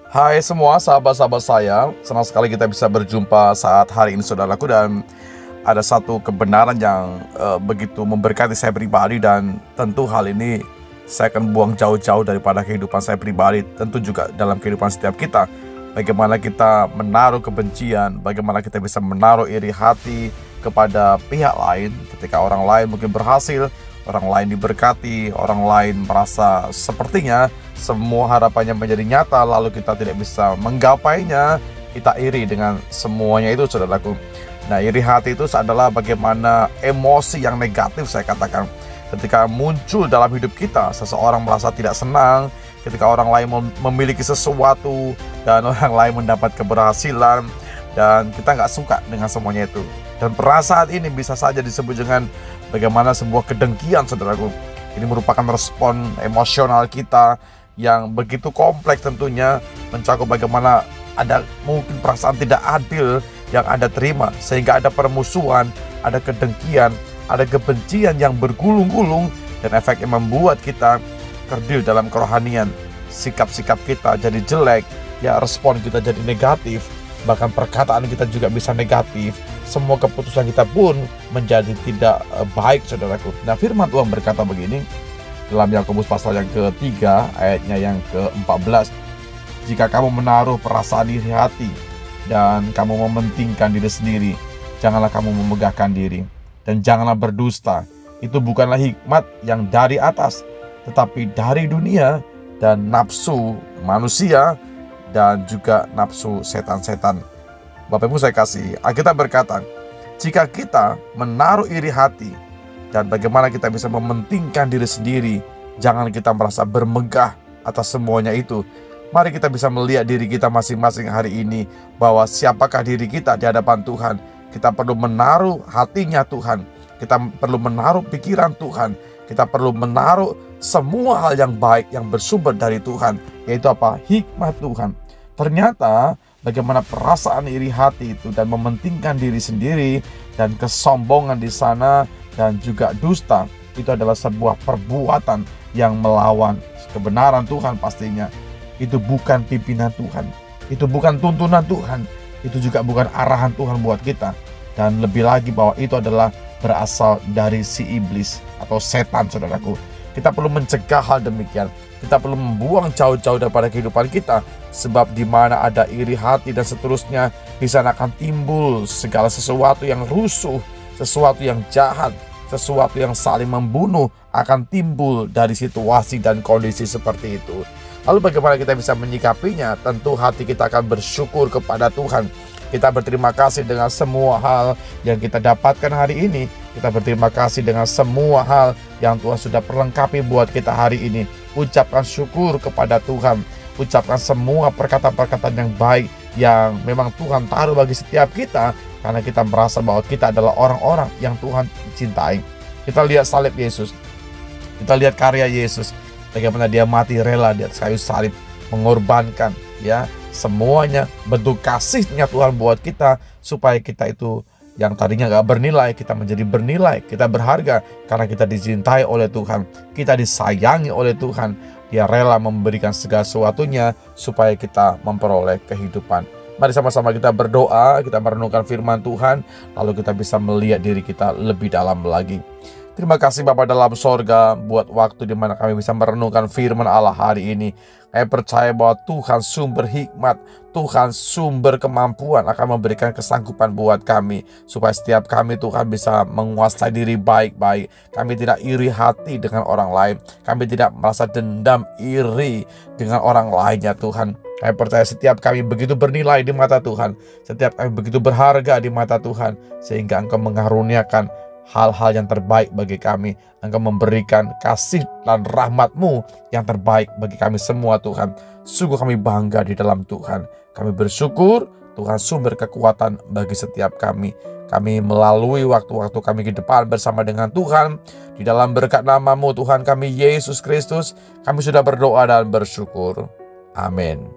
Hai semua sahabat-sahabat saya, senang sekali kita bisa berjumpa saat hari ini saudaraku. Dan ada satu kebenaran yang begitu memberkati saya pribadi, dan tentu hal ini saya akan buang jauh-jauh daripada kehidupan saya pribadi. Tentu juga dalam kehidupan setiap kita, bagaimana kita menaruh kebencian, bagaimana kita bisa menaruh iri hati kepada pihak lain ketika orang lain mungkin berhasil, orang lain diberkati, orang lain merasa sepertinya semua harapannya menjadi nyata, lalu kita tidak bisa menggapainya. Kita iri dengan semuanya itu, saudaraku. Nah, iri hati itu adalah bagaimana emosi yang negatif, saya katakan, ketika muncul dalam hidup kita. Seseorang merasa tidak senang ketika orang lain memiliki sesuatu dan orang lain mendapat keberhasilan, dan kita nggak suka dengan semuanya itu. Dan perasaan ini bisa saja disebut dengan bagaimana sebuah kedengkian, saudaraku. Ini merupakan respon emosional kita yang begitu kompleks, tentunya mencakup bagaimana ada mungkin perasaan tidak adil yang Anda terima, sehingga ada permusuhan, ada kedengkian, ada kebencian yang bergulung-gulung, dan efeknya membuat kita kerdil dalam kerohanian. Sikap-sikap kita jadi jelek, ya, respon kita jadi negatif, bahkan perkataan kita juga bisa negatif. Semua keputusan kita pun menjadi tidak baik, saudaraku. Nah, firman Tuhan berkata begini dalam Yakobus pasal yang ketiga ayatnya yang ke-14. Jika kamu menaruh perasaan iri hati dan kamu mementingkan diri sendiri, janganlah kamu memegahkan diri, dan janganlah berdusta. Itu bukanlah hikmat yang dari atas, tetapi dari dunia dan nafsu manusia dan juga nafsu setan-setan. Bapak Ibu saya kasih, Alkitab berkata, jika kita menaruh iri hati dan bagaimana kita bisa mementingkan diri sendiri, jangan kita merasa bermegah atas semuanya itu. Mari kita bisa melihat diri kita masing-masing hari ini, bahwa siapakah diri kita di hadapan Tuhan. Kita perlu menaruh hatinya Tuhan, kita perlu menaruh pikiran Tuhan, kita perlu menaruh semua hal yang baik yang bersumber dari Tuhan, yaitu apa? Hikmat Tuhan. Ternyata bagaimana perasaan iri hati itu dan mementingkan diri sendiri dan kesombongan di sana dan juga dusta, itu adalah sebuah perbuatan yang melawan kebenaran Tuhan pastinya. Itu bukan pimpinan Tuhan, itu bukan tuntunan Tuhan, itu juga bukan arahan Tuhan buat kita. Dan lebih lagi bahwa itu adalah berasal dari si iblis atau setan, saudaraku. Kita perlu mencegah hal demikian. Kita perlu membuang jauh-jauh daripada kehidupan kita. Sebab di mana ada iri hati dan seterusnya, di sana akan timbul segala sesuatu yang rusuh, sesuatu yang jahat, sesuatu yang saling membunuh akan timbul dari situasi dan kondisi seperti itu. Lalu bagaimana kita bisa menyikapinya? Tentu hati kita akan bersyukur kepada Tuhan. Kita berterima kasih dengan semua hal yang kita dapatkan hari ini. Kita berterima kasih dengan semua hal yang Tuhan sudah perlengkapi buat kita hari ini. Ucapkan syukur kepada Tuhan. Ucapkan semua perkataan-perkataan yang baik yang memang Tuhan taruh bagi setiap kita, karena kita merasa bahwa kita adalah orang-orang yang Tuhan cintai. Kita lihat salib Yesus, kita lihat karya Yesus, bagaimana dia mati rela di atas kayu salib, mengorbankan, ya, semuanya bentuk kasihnya Tuhan buat kita, supaya kita itu yang tadinya gak bernilai, kita menjadi bernilai, kita berharga karena kita dicintai oleh Tuhan, kita disayangi oleh Tuhan. Dia rela memberikan segala sesuatunya supaya kita memperoleh kehidupan. Mari sama-sama kita berdoa, kita merenungkan firman Tuhan, lalu kita bisa melihat diri kita lebih dalam lagi. Terima kasih Bapa dalam sorga buat waktu di mana kami bisa merenungkan firman Allah hari ini. Kami percaya bahwa Tuhan sumber hikmat, Tuhan sumber kemampuan akan memberikan kesanggupan buat kami, supaya setiap kami Tuhan bisa menguasai diri baik-baik. Kami tidak iri hati dengan orang lain, kami tidak merasa dendam iri dengan orang lainnya Tuhan. Kami percaya setiap kami begitu bernilai di mata Tuhan, setiap kami begitu berharga di mata Tuhan, sehingga Engkau mengaruniakan hal-hal yang terbaik bagi kami. Engkau memberikan kasih dan rahmat-Mu yang terbaik bagi kami semua Tuhan. Sungguh kami bangga di dalam Tuhan. Kami bersyukur Tuhan sumber kekuatan bagi setiap kami. Kami melalui waktu-waktu kami ke depan bersama dengan Tuhan. Di dalam berkat nama-Mu Tuhan kami Yesus Kristus, kami sudah berdoa dan bersyukur. Amin.